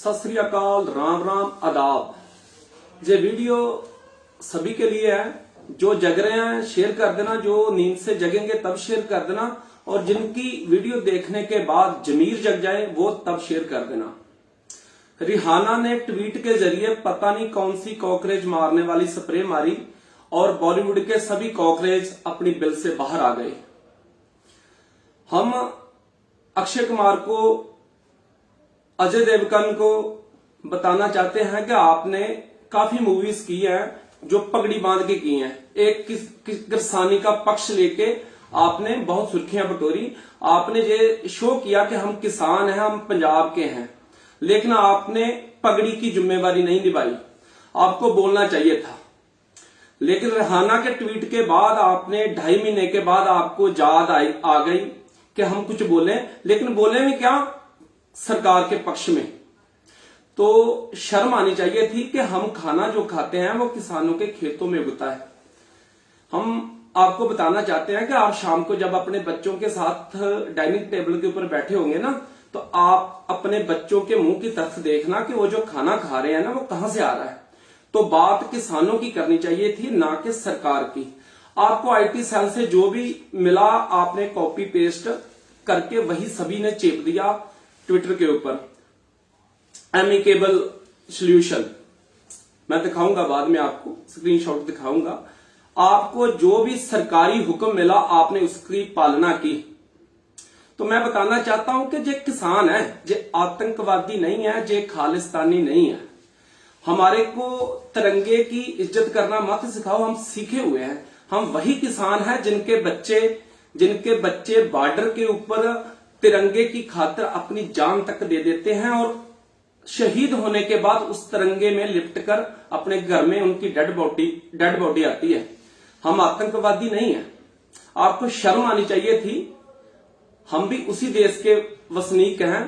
सत श्री अकाल, राम राम, आदाब। ये वीडियो सभी के लिए है। जो जग रहे हैं शेयर कर देना, जो नींद से जगेंगे तब शेयर कर देना, और जिनकी वीडियो देखने के बाद जमीर जग जाए वो तब शेयर कर देना। रिहाना ने ट्वीट के जरिए पता नहीं कौन सी कॉकरोच मारने वाली स्प्रे मारी और बॉलीवुड के सभी कॉकरोच अपनी बिल से बाहर आ गए। हम अक्षय कुमार को, अजय देवगन को बताना चाहते हैं कि आपने काफी मूवीज की हैं जो पगड़ी बांध के की हैं। एक किसानी का पक्ष लेके आपने बहुत सुर्खियां बटोरी। आपने ये शो किया कि हम किसान हैं, हम पंजाब के हैं, लेकिन आपने पगड़ी की जिम्मेवारी नहीं निभाई। आपको बोलना चाहिए था। लेकिन रिहाना के ट्वीट के बाद आपने 2.5 महीने के बाद आपको याद आ गई कि हम कुछ बोले, लेकिन बोले में क्या, सरकार के पक्ष में। तो शर्म आनी चाहिए थी कि हम खाना जो खाते हैं वो किसानों के खेतों में उगता है। हम आपको बताना चाहते हैं कि आप शाम को जब अपने बच्चों के साथ डाइनिंग टेबल के ऊपर बैठे होंगे ना, तो आप अपने बच्चों के मुंह की तरफ देखना कि वो जो खाना खा रहे हैं ना वो कहां से आ रहा है। तो बात किसानों की करनी चाहिए थी, ना कि सरकार की। आपको आईटी सेल से जो भी मिला आपने कॉपी पेस्ट करके वही सभी ने चेप दिया ट्विटर के ऊपर। एमिकेबल सॉल्यूशन मैं दिखाऊंगा, बाद में आपको स्क्रीनशॉट दिखाऊंगा। आपको जो भी सरकारी हुक्म मिला आपने उसकी पालना की। तो मैं बताना चाहता हूं कि जे किसान है, जे आतंकवादी नहीं है, जे खालिस्तानी नहीं है। हमारे को तिरंगे की इज्जत करना मत सिखाओ, हम सीखे हुए हैं। हम वही किसान हैं जिनके बच्चे बॉर्डर के ऊपर तिरंगे की खातिर अपनी जान तक दे देते हैं, और शहीद होने के बाद उस तिरंगे में लिपट कर अपने घर में उनकी डेड बॉडी आती है। हम आतंकवादी नहीं है। आपको शर्म आनी चाहिए थी। हम भी उसी देश के वसनीक हैं,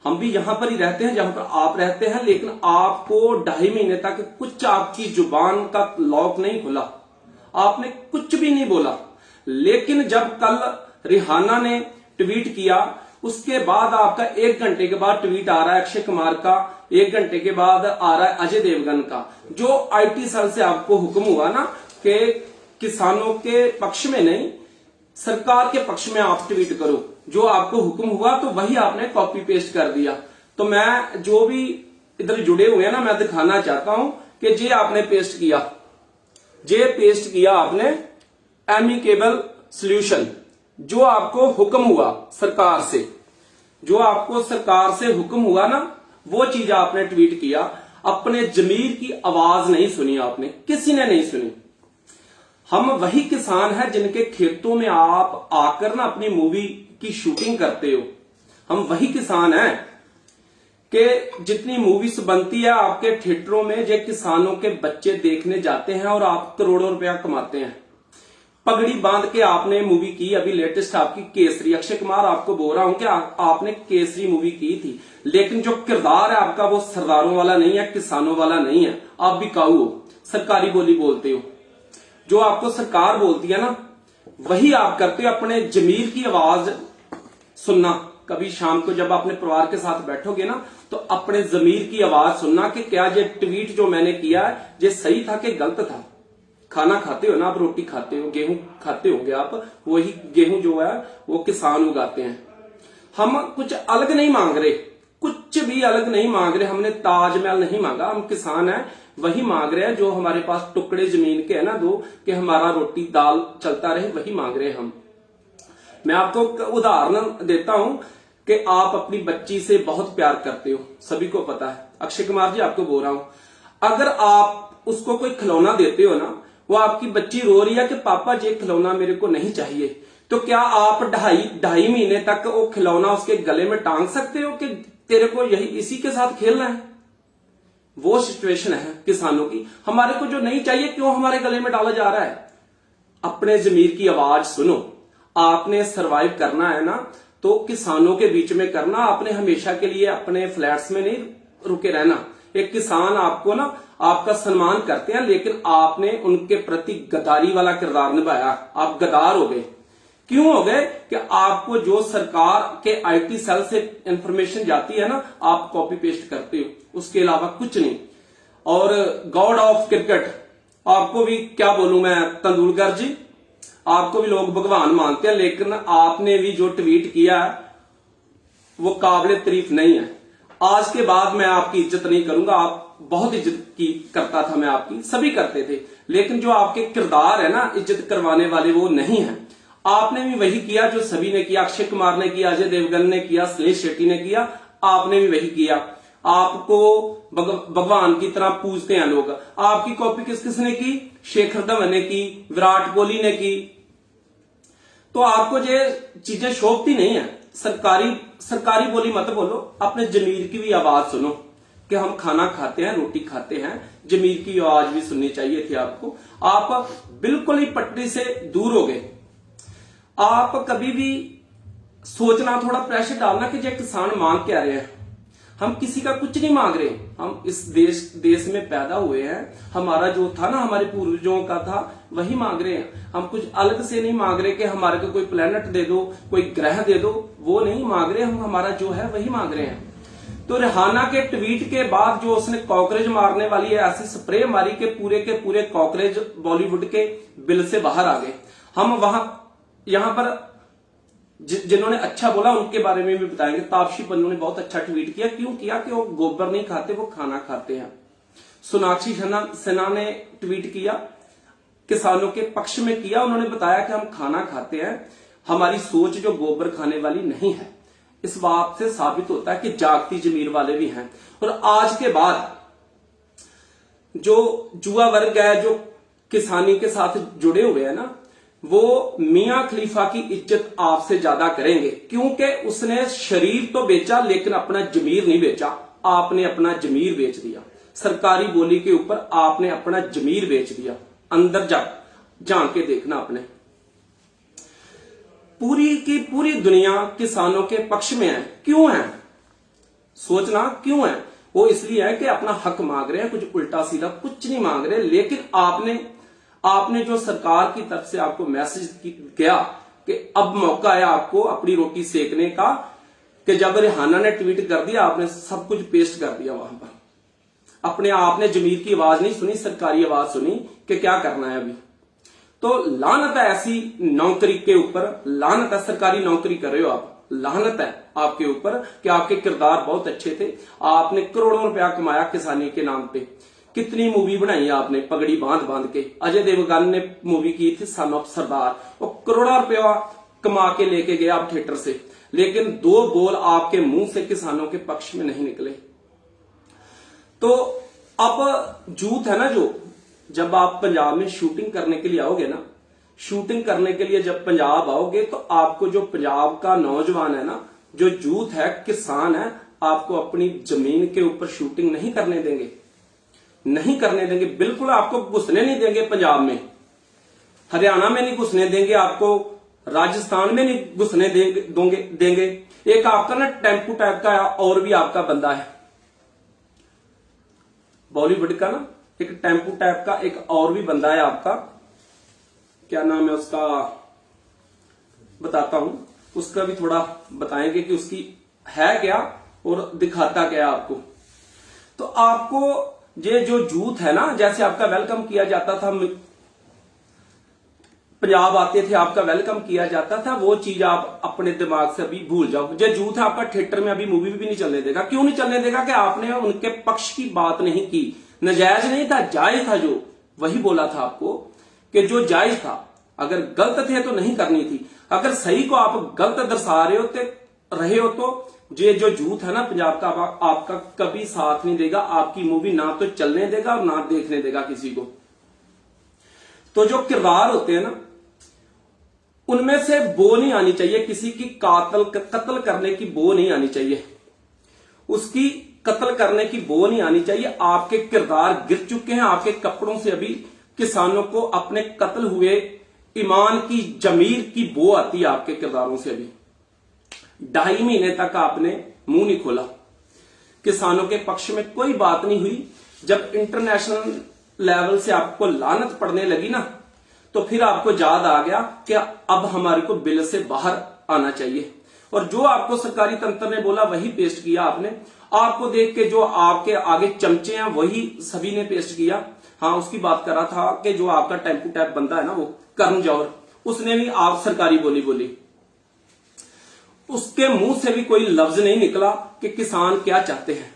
हम भी यहां पर ही रहते हैं जहां पर आप रहते हैं, लेकिन आपको 2.5 महीने तक कुछ आपकी जुबान का लॉक नहीं खुला, आपने कुछ भी नहीं बोला। लेकिन जब कल रिहाना ने ट्वीट किया, उसके बाद आपका 1 घंटे के बाद ट्वीट आ रहा है अक्षय कुमार का, 1 घंटे के बाद आ रहा है अजय देवगन का। जो आईटी सेल से आपको हुक्म हुआ ना कि किसानों के पक्ष में नहीं सरकार के पक्ष में आप ट्वीट करो, जो आपको हुक्म हुआ तो वही आपने कॉपी पेस्ट कर दिया। तो मैं जो भी इधर जुड़े हुए हैं ना, मैं दिखाना चाहता हूं कि जे आपने पेस्ट किया आपने एमिकेबल सॉल्यूशन। जो आपको हुक्म हुआ सरकार से, जो आपको सरकार से हुक्म हुआ ना, वो चीज आपने ट्वीट किया। अपने जमीर की आवाज नहीं सुनी आपने, किसी ने नहीं सुनी। हम वही किसान हैं जिनके खेतों में आप आकर ना अपनी मूवी की शूटिंग करते हो। हम वही किसान हैं कि जितनी मूवीज बनती है आपके थिएटरों में, जो किसानों के बच्चे देखने जाते हैं और आप करोड़ों रुपया कमाते हैं। पगड़ी बांध के आपने मूवी की, अभी लेटेस्ट आपकी केसरी। अक्षय कुमार आपको बोल रहा हूं कि आपने केसरी मूवी की थी, लेकिन जो किरदार है आपका वो सरदारों वाला नहीं है, किसानों वाला नहीं है। आप बिकाऊ हो, सरकारी बोली बोलते हो। जो आपको सरकार बोलती है ना वही आप करते हो। अपने जमीर की आवाज सुनना। कभी शाम को जब अपने परिवार के साथ बैठोगे ना, तो अपने जमीर की आवाज सुनना कि क्या ये ट्वीट जो मैंने किया है ये सही था कि गलत था। खाना खाते हो ना आप, रोटी खाते हो, गेहूं खाते होंगे आप, वही गेहूं जो है वो किसान उगाते हैं। हम कुछ अलग नहीं मांग रहे, कुछ भी अलग नहीं मांग रहे। हमने ताजमहल नहीं मांगा, हम किसान हैं वही मांग रहे हैं। जो हमारे पास टुकड़े जमीन के है ना दो, कि हमारा रोटी दाल चलता रहे, वही मांग रहे हैं हम। मैं आपको उदाहरण देता हूं कि आप अपनी बच्ची से बहुत प्यार करते हो, सभी को पता है। अक्षय कुमार जी आपको बोल रहा हूं, अगर आप उसको कोई खिलौना देते हो ना, वो आपकी बच्ची रो रही है कि पापा ये खिलौना मेरे को नहीं चाहिए, तो क्या आप 2.5 महीने तक वो खिलौना उसके गले में टांग सकते हो कि तेरे को यही इसी के साथ खेलना है? वो सिचुएशन है किसानों की। हमारे को जो नहीं चाहिए क्यों हमारे गले में डाला जा रहा है? अपने जमीर की आवाज सुनो। आपने सरवाइव करना है ना तो किसानों के बीच में करना। आपने हमेशा के लिए अपने फ्लैट्स में नहीं रुके रहना। एक किसान आपको ना आपका सम्मान करते हैं, लेकिन आपने उनके प्रति गद्दारी वाला किरदार निभाया। आप गद्दार हो गए। क्यों हो गए कि आपको जो सरकार के आईटी सेल से इंफॉर्मेशन जाती है ना, आप कॉपी पेस्ट करते हो, उसके अलावा कुछ नहीं। और गॉड ऑफ क्रिकेट, आपको भी क्या बोलूं मैं तेंदुलकर जी, आपको भी लोग भगवान मानते हैं, लेकिन आपने भी जो ट्वीट किया वो काबिल तारीफ नहीं है। आज के बाद मैं आपकी इज्जत नहीं करूंगा, आप बहुत इज्जत की करता था मैं आपकी, सभी करते थे, लेकिन जो आपके किरदार है ना इज्जत करवाने वाले, वो नहीं है। आपने भी वही किया जो सभी ने किया, अक्षय कुमार ने किया, अजय देवगन ने किया, श्लेष शेट्टी ने किया, आपने भी वही किया। आपको भगवान की तरह पूजते हैं लोग। आपकी कॉपी किस किसने की? शेखर धवन ने की, विराट कोहली ने की। तो आपको ये चीजें शोभती नहीं है। सरकारी बोली मत बोलो, अपने जमीर की भी आवाज सुनो कि हम खाना खाते हैं, रोटी खाते हैं, जमीर की आवाज भी सुननी चाहिए थी आपको। आप बिल्कुल ही पटरी से दूर हो गए। आप कभी भी सोचना, थोड़ा प्रेशर डालना कि जो किसान मांग क्या रहे हैं। हम किसी का कुछ नहीं मांग रहे, हम इस देश में पैदा हुए हैं, हमारा जो था ना, हमारे पूर्वजों का था, वही मांग रहे हैं। हम कुछ अलग से नहीं मांग रहे कि हमारे को कोई प्लेनेट दे दो, कोई ग्रह दे दो, वो नहीं मांग रहे हम, हमारा जो है वही मांग रहे हैं। तो रिहाना के ट्वीट के बाद जो उसने कॉकरोच मारने वाली है ऐसी स्प्रे मारी के पूरे कॉकरोच बॉलीवुड के बिल से बाहर आ गए। हम यहां पर जिन्होंने अच्छा बोला उनके बारे में भी बताएंगे। तापसी पन्नू ने बहुत अच्छा ट्वीट किया। क्यों किया? कि वो गोबर नहीं खाते, वो खाना खाते हैं। सोनाक्षी सिन्हा ने ट्वीट किया, किसानों के पक्ष में किया। उन्होंने बताया कि हम खाना खाते हैं, हमारी सोच जो गोबर खाने वाली नहीं है। इस बात से साबित होता है कि जागती जमीर वाले भी हैं। और आज के बाद जो जुआ वर्ग है, जो किसानी के साथ जुड़े हुए हैं ना, वो मियां खलीफा की इज्जत आपसे ज्यादा करेंगे, क्योंकि उसने शरीर तो बेचा लेकिन अपना जमीर नहीं बेचा। आपने अपना जमीर बेच दिया। सरकारी बोली के ऊपर आपने अपना जमीर बेच दिया। अंदर झांक के देखना अपने। पूरी की पूरी दुनिया किसानों के पक्ष में है। क्यों है? सोचना क्यों है? वो इसलिए है कि अपना हक मांग रहे हैं, कुछ उल्टा सीधा कुछ नहीं मांग रहे। लेकिन आपने जो सरकार की तरफ से आपको मैसेज किया कि अब मौका है आपको अपनी रोटी सेकने का, कि जब रिहाना ने ट्वीट कर दिया, आपने सब कुछ पेस्ट कर दिया वहां पर। अपने आपने जमीर की आवाज नहीं सुनी, सरकारी आवाज सुनी कि क्या करना है अभी। तो लानत है ऐसी नौकरी के ऊपर, लानत है। सरकारी नौकरी कर रहे हो आप, लानत है आपके ऊपर कि आपके किरदार बहुत अच्छे थे। आपने करोड़ों रुपया कमाया किसानी के नाम पे। कितनी मूवी बनाई आपने पगड़ी बांध बांध के। अजय देवगन ने मूवी की थी सन ऑफ सरदार, वो करोड़ों रुपया कमा के लेके गया आप थिएटर से, लेकिन दो बोल आपके मुंह से किसानों के पक्ष में नहीं निकले। तो अब जूथ है ना, जो जब आप पंजाब में शूटिंग करने के लिए आओगे ना, शूटिंग करने के लिए जब पंजाब आओगे, तो आपको जो पंजाब का नौजवान है ना, जो यूथ है, किसान है, आपको अपनी जमीन के ऊपर शूटिंग नहीं करने देंगे, नहीं करने देंगे। बिल्कुल आपको घुसने नहीं देंगे पंजाब में, हरियाणा में नहीं घुसने देंगे, आपको राजस्थान में नहीं घुसने देंगे। एक आपका ना टेम्पू टाइप का और भी आपका बंदा है बॉलीवुड का ना, एक टेम्पू टाइप का एक और भी बंदा है आपका, क्या नाम है उसका, बताता हूं, उसका भी थोड़ा बताएंगे कि उसकी है क्या और दिखाता क्या है आपको। तो आपको ये जो जूथ है ना, जैसे आपका वेलकम किया जाता था, पंजाब आते थे आपका वेलकम किया जाता था, वो चीज आप अपने दिमाग से अभी भूल जाओ। जो जूथ है आपका थिएटर में अभी मूवी भी नहीं चलने देगा। क्यों नहीं चलने देगा? कि आपने उनके पक्ष की बात नहीं की। नजायज नहीं था, जायज था। जो वही बोला था आपको कि जो जायज था, अगर गलत थे तो नहीं करनी थी। अगर सही को आप गलत दर्शा रहे हो तो ये जो जूथ है ना पंजाब का, आपका कभी साथ नहीं देगा। आपकी मूवी ना तो चलने देगा और ना देखने देगा किसी को। तो जो किरदार होते हैं ना, उनमें से बो नहीं आनी चाहिए, किसी की कत्ल करने की बो नहीं आनी चाहिए, उसकी कत्ल करने की बो नहीं आनी चाहिए। आपके किरदार गिर चुके हैं, आपके कपड़ों से अभी किसानों को अपने कत्ल हुए ईमान की, जमीर की बो आती है आपके किरदारों से। अभी 2.5 महीने तक आपने मुंह नहीं खोला, किसानों के पक्ष में कोई बात नहीं हुई। जब इंटरनेशनल लेवल से आपको लानत पड़ने लगी ना, तो फिर आपको याद आ गया कि अब हमारे को बिल से बाहर आना चाहिए, और जो आपको सरकारी तंत्र ने बोला वही पेस्ट किया आपने। आपको देख के जो आपके आगे चमचे हैं वही सभी ने पेस्ट किया। हाँ, उसकी बात कर रहा था कि जो आपका टेम्पू टैप बंदा है ना, वो करण जौहर, उसने भी आप सरकारी बोली बोली, उसके मुंह से भी कोई लफ्ज नहीं निकला कि किसान क्या चाहते हैं।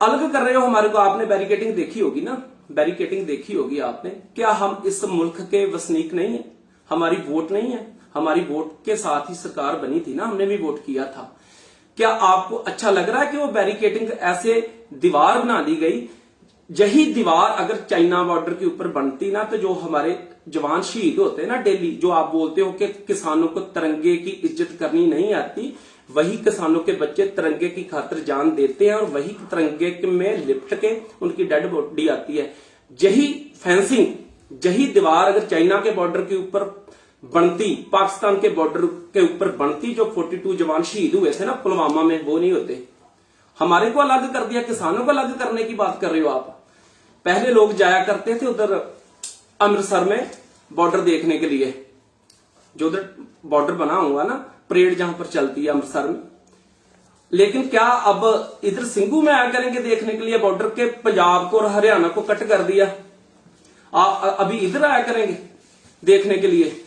अलग कर रहे हो हमारे को, आपने बैरिकेडिंग देखी होगी ना, बैरिकेडिंग देखी होगी आपने। क्या हम इस मुल्क के वसनीक नहीं है? हमारी वोट नहीं है? हमारी वोट के साथ ही सरकार बनी थी ना, हमने भी वोट किया था। क्या आपको अच्छा लग रहा है कि वो बैरिकेडिंग ऐसे दीवार बना दी गई? यही दीवार अगर चाइना बॉर्डर के ऊपर बनती ना, तो जो हमारे जवान शहीद होते हैं ना डेली, जो आप बोलते हो कि किसानों को तिरंगे की इज्जत करनी नहीं आती, वही किसानों के बच्चे तिरंगे की खातिर जान देते हैं, और वही तिरंगे में लिपट के उनकी डेड बॉडी आती है। यही फेंसिंग, यही दीवार अगर चाइना के बॉर्डर के ऊपर बनती, पाकिस्तान के बॉर्डर के ऊपर बनती, जो 42 जवान शहीद हुए थे ना पुलवामा में, वो नहीं होते। हमारे को अलग कर दिया, किसानों को अलग करने की बात कर रहे हो आप। पहले लोग जाया करते थे उधर अमृतसर में बॉर्डर देखने के लिए, जो उधर बॉर्डर बना हुआ ना, परेड जहां पर चलती है अमृतसर में। लेकिन क्या अब इधर सिंघू में आया करेंगे देखने के लिए बॉर्डर के? पंजाब को और हरियाणा को कट कर दिया, आप अभी इधर आया करेंगे देखने के लिए?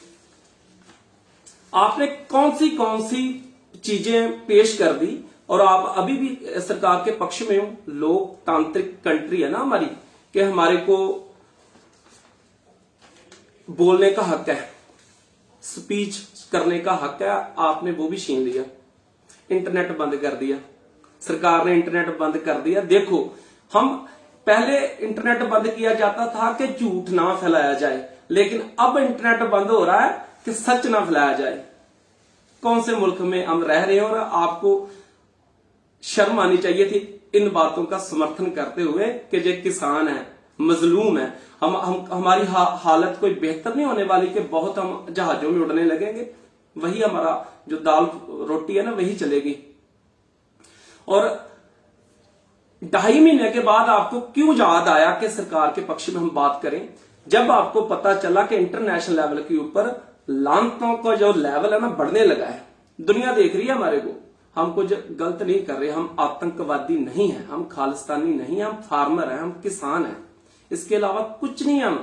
आपने कौन सी चीजें पेश कर दी, और आप अभी भी सरकार के पक्ष में हो। लोकतांत्रिक कंट्री है ना हमारी, कि हमारे को बोलने का हक है, स्पीच करने का हक है, आपने वो भी छीन लिया। इंटरनेट बंद कर दिया, सरकार ने इंटरनेट बंद कर दिया। देखो, हम पहले इंटरनेट बंद किया जाता था कि झूठ ना फैलाया जाए, लेकिन अब इंटरनेट बंद हो रहा है कि सच ना फैलाया जाए। कौन से मुल्क में हम रह रहे हैं? और आपको शर्म आनी चाहिए थी इन बातों का समर्थन करते हुए कि जो किसान है, मजलूम है, हमारी हालत कोई बेहतर नहीं होने वाली कि बहुत हम जहाजों में उड़ने लगेंगे, वही हमारा जो दाल रोटी है ना वही चलेगी। और 2.5 महीने के बाद आपको क्यों याद आया कि सरकार के पक्ष में हम बात करें? जब आपको पता चला कि इंटरनेशनल लेवल के ऊपर लानतों का जो लेवल है ना बढ़ने लगा है, दुनिया देख रही है हमारे को, हम कुछ गलत नहीं कर रहे, हम आतंकवादी नहीं है, हम खालिस्तानी नहीं है, हम फार्मर है, हम किसान है, इसके अलावा कुछ नहीं है।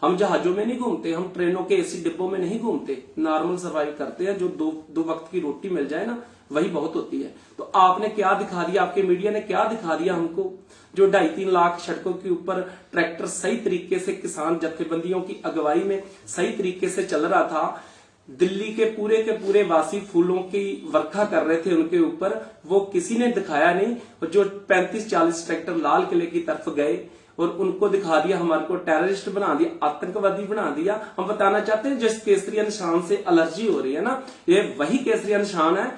हम जहाजों में नहीं घूमते, हम ट्रेनों के एसी डिब्बों में नहीं घूमते, नॉर्मल सर्वाइव करते हैं। जो दो वक्त की रोटी मिल जाए ना वही बहुत होती है। तो आपने क्या दिखा दिया, आपके मीडिया ने क्या दिखा दिया हमको? जो 2.5-3 लाख सड़कों के ऊपर ट्रैक्टर सही तरीके से किसान जत्थेबंदियों की अगुवाई में सही तरीके से चल रहा था, दिल्ली के पूरे वासी फूलों की वर्खा कर रहे थे उनके ऊपर, वो किसी ने दिखाया नहीं। और जो 35-40 ट्रैक्टर लाल किले की तरफ गए और उनको दिखा दिया, हमारे को टेररिस्ट बना दिया, आतंकवादी बना दिया। हम बताना चाहते हैं जिस केसरिया निशान से एलर्जी हो रही है ना, ये वही केसरिया निशान है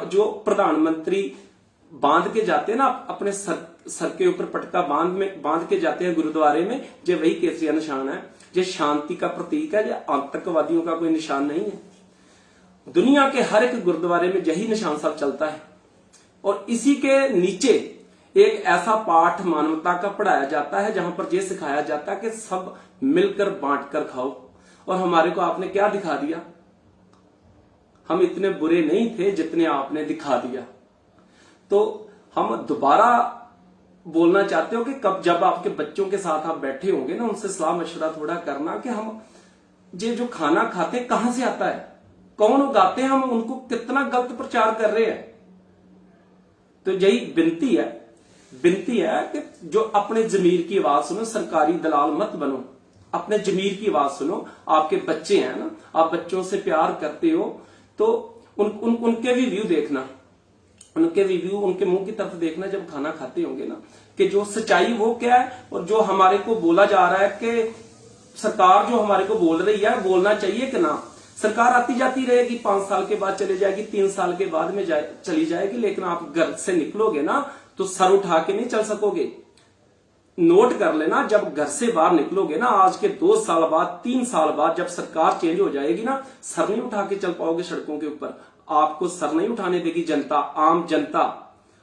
जो प्रधानमंत्री बांध के जाते हैं ना अपने सर के ऊपर, पटका बांध के जाते हैं गुरुद्वारे में, ये वही केसरिया निशान है। ये शांति का प्रतीक है, ये आतंकवादियों का कोई निशान नहीं है। दुनिया के हर एक गुरुद्वारे में यही निशान सब चलता है। और इसी के नीचे एक ऐसा पाठ मानवता का पढ़ाया जाता है जहां पर यह सिखाया जाता है कि सब मिलकर बांटकर खाओ। और हमारे को आपने क्या दिखा दिया? हम इतने बुरे नहीं थे जितने आपने दिखा दिया। तो हम दोबारा बोलना चाहते हो कि कब जब आपके बच्चों के साथ आप बैठे होंगे ना, उनसे सलाह मशवरा थोड़ा करना कि हम ये जो खाना खाते कहां से आता है, कौन उगाते हैं, हम उनको कितना गलत प्रचार कर रहे हैं। तो यही विनती है कि जो अपने जमीर की आवाज सुनो, सरकारी दलाल मत बनो, अपने जमीर की आवाज सुनो। आपके बच्चे हैं ना, आप बच्चों से प्यार करते हो तो उनके भी व्यू देखना, उनके रिव्यू, उनके मुंह की तरफ देखना जब खाना खाते होंगे ना, कि जो सच्चाई वो क्या है और जो हमारे को बोला जा रहा है कि सरकार जो हमारे को बोल रही है बोलना चाहिए कि ना। सरकार आती जाती रहेगी, 5 साल के बाद चले जाएगी, 3 साल के बाद में चली जाएगी, लेकिन आप घर से निकलोगे ना तो सर उठा के नहीं चल सकोगे। नोट कर लेना, जब घर से बाहर निकलोगे ना, आज के 2 साल बाद, 3 साल बाद जब सरकार चेंज हो जाएगी ना, सर नहीं उठा के चल पाओगे सड़कों के ऊपर। आपको सर नहीं उठाने देगी जनता, आम जनता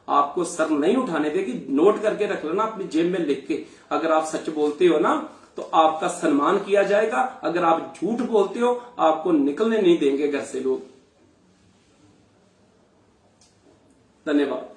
आपको सर नहीं उठाने देगी। नोट करके रख लेना, अपनी जेब में लिख के। अगर आप सच बोलते हो ना तो आपका सम्मान किया जाएगा। अगर आप झूठ बोलते हो आपको निकलने नहीं देंगे घर से लोग। धन्यवाद।